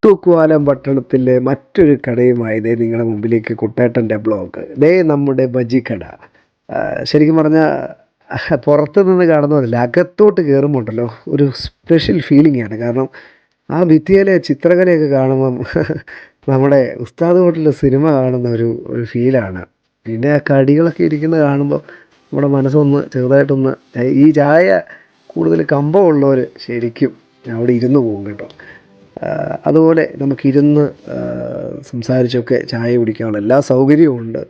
തൂക്കുവാലം പട്ടണത്തിലെ മറ്റൊരു കടയുമായി ദേ നിങ്ങളുടെ മുമ്പിലേക്ക് കുട്ടേട്ടൻ്റെ ബ്ലോഗ്. ദേ നമ്മുടെ ബജിക്കട. ശരിക്കും പറഞ്ഞാൽ പുറത്ത് നിന്ന് കാണുന്നതല്ല, അകത്തോട്ട് കയറുമ്പോണ്ടല്ലോ ഒരു സ്പെഷ്യൽ ഫീലിംഗ് ആണ്. കാരണം ആ ഭിത്തിയിലെ ചിത്രകലയൊക്കെ കാണുമ്പം നമ്മുടെ ഉസ്താദ് ഹോട്ടലിലെ സിനിമ കാണുന്ന ഒരു ഫീലാണ്. പിന്നെ ആ കടികളൊക്കെ ഇരിക്കുന്നത് കാണുമ്പോൾ നമ്മുടെ മനസ്സൊന്ന് ചെറുതായിട്ടൊന്ന് ഈ ചായ കൂടുതൽ കമ്പമുള്ളവർ ശരിക്കും അവിടെ ഇരുന്ന് പോകും കേട്ടോ. അതുപോലെ നമുക്കിരുന്ന് സംസാരിച്ചൊക്കെ ചായ കുടിക്കാനുള്ള എല്ലാ സൗകര്യവും ഉണ്ട്.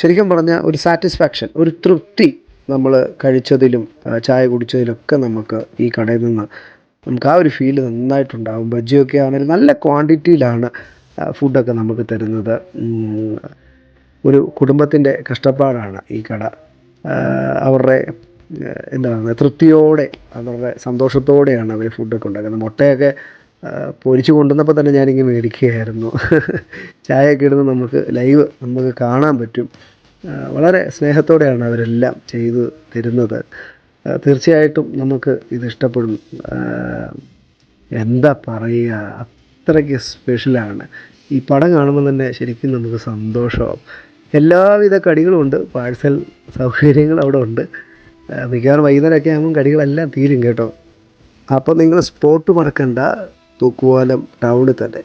ശരിക്കും പറഞ്ഞാൽ ഒരു സാറ്റിസ്ഫാക്ഷൻ, ഒരു തൃപ്തി നമ്മൾ കഴിച്ചതിലും ചായ കുടിച്ചതിലൊക്കെ നമുക്ക് ഈ കടയിൽ നിന്ന് നമുക്ക് ആ ഒരു ഫീല് നന്നായിട്ടുണ്ടാകും. ബജ്ജിയൊക്കെ ആണെങ്കിൽ നല്ല ക്വാണ്ടിറ്റിയിലാണ് ഫുഡൊക്കെ നമുക്ക് തരുന്നത്. ഒരു കുടുംബത്തിൻ്റെ കഷ്ടപ്പാടാണ് ഈ കട. അവരുടെ എന്താണ് തൃപ്തിയോടെ, അവരുടെ സന്തോഷത്തോടെയാണ് അവർ ഫുഡൊക്കെ ഉണ്ടാക്കുന്നത്. മുട്ടയൊക്കെ പൊരിച്ച് കൊണ്ടുവന്നപ്പോൾ തന്നെ ഞാനിങ്ങനെ മേടിക്കുകയായിരുന്നു. ചായയൊക്കെ ഇടുന്നത് നമുക്ക് കാണാൻ പറ്റും. വളരെ സ്നേഹത്തോടെയാണ് അവരെല്ലാം ചെയ്തു തരുന്നത്. തീർച്ചയായിട്ടും നമുക്ക് ഇത് ഇഷ്ടപ്പെടും. എന്താ പറയുക, അത്രയ്ക്ക് സ്പെഷ്യലാണ്. ഈ പടം കാണുമ്പോൾ തന്നെ ശരിക്കും നമുക്ക് സന്തോഷമാവും. എല്ലാവിധ കടികളും ഉണ്ട്, പാഴ്സൽ സൗകര്യങ്ങൾ അവിടെ ഉണ്ട്. മിക്കവാറും വൈകുന്നേരമൊക്കെ ആകുമ്പം കടികളെല്ലാം തീരും കേട്ടോ. അപ്പോൾ നിങ്ങൾ സ്പോട്ട് മറക്കണ്ട, തൂക്കുപാലം ടൗണിൽ തന്നെ.